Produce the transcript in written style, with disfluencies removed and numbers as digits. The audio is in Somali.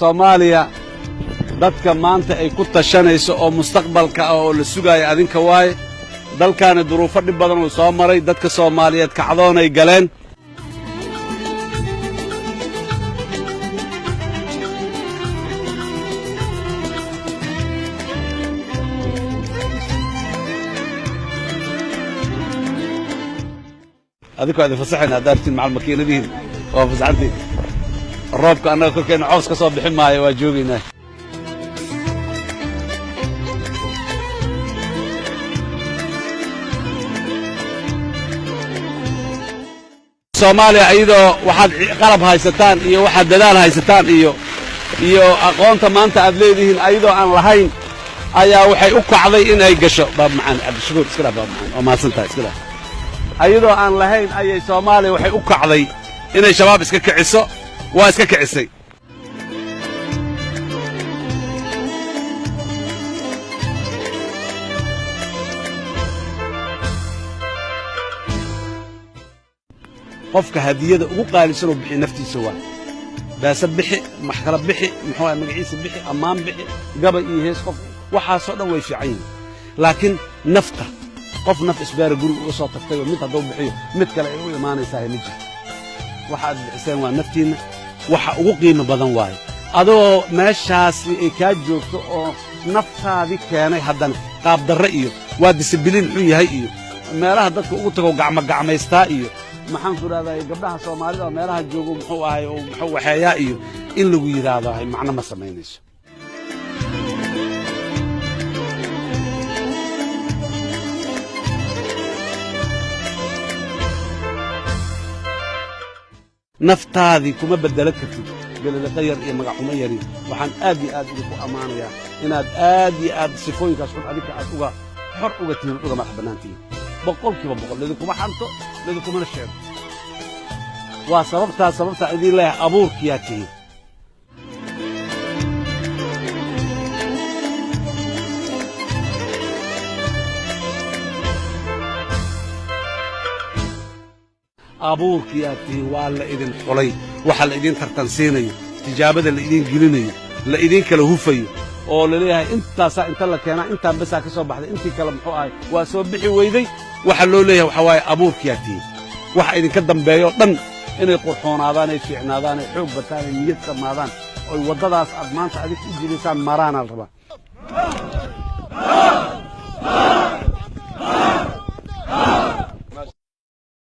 Soomaaliya dadka maanta ay ku tashanayso oo mustaqbalka ah oo la sugayo adinka waaye dalkaana duruufo dhib badan uu soo maray dadka Soomaaliyeed kacdoon ay galeen adinku aad fasaxina daartiin macal makiinadiin oo fasaxantii roobka annaga korkeena cows ka soo bixin maayo waa joogaynaa Soomaaliya ayadoo waxaad qalab haysataan iyo waxaad dadaal haysataan iyo aqoonta maanta aad leedihiin ayadoo aan lahayn ayaa waxay u kacday in ay gasho baab macaan Cabdishakuur iska baab macaan oo maasantaa iska ayadoo aan lahayn ayay Soomaaliya waxay u kacday inay shabaab iska kiciso waa iska kicisay qofka hadiyada ugu qaalisan oo bixi naftiisa waa baasa bixi maxkala bixi muxuu magaciisa bixi amaan bixi gabay iyo hees qof waxa soo dhan way fiican yihiin laakiin nafta qof naf isbaar guri uga soo tagtay oo mid hadoo bixiyo mid kale ay u imaanaysaa ma jiro waxa aad bixiseen waa naftiina waxa ugu qiimo badan waaye adoo meeshaas ay ka joogto oo naftaadi keenay haddana qaab darre iyo waa discipline xun yahay iyo meelaha dadka ugu tago gacmaystaa iyo maxaan ku raadayay gabdhaha Soomaalida meelaha joogo muxuu ahay oo muxuu waxeeyaa iyo in lagu yiraahdo ay macna ma sameynayso naftaadi kuma bedelan kartid galada qayr iyo magaxuma yari waxaan aad iyo aad ugu amaanayaa inaad aad iyo aad sifooyinkaas xun adika aad uga xor uga tihiin uga madax banaantiin boqolkiiba boqol lidikuma xanto lidikuma sheego waa sababta idin leeyahay abuurkiyaa tihiin abuurkiyaa tihiin waa la idin xulay waxa la idin tartansiinayo tijaabada la idin gelinayo la idin kala hufayo oo la leeyahay intaasaa inta la keenaa intaan basaa ka soo baxday intii kale muxuu ahay waa soo bixi weyday waxa loo leeyahay waxa waaye abuurkiyaa tihiin waxa idinka dambeeyo dhan inay qurxoonaadaan ay fiicnaadaan ay xoog bataan ay niyad samaadaan oo waddadaas aad maanta adig u jiidaysaan maraana la rabaa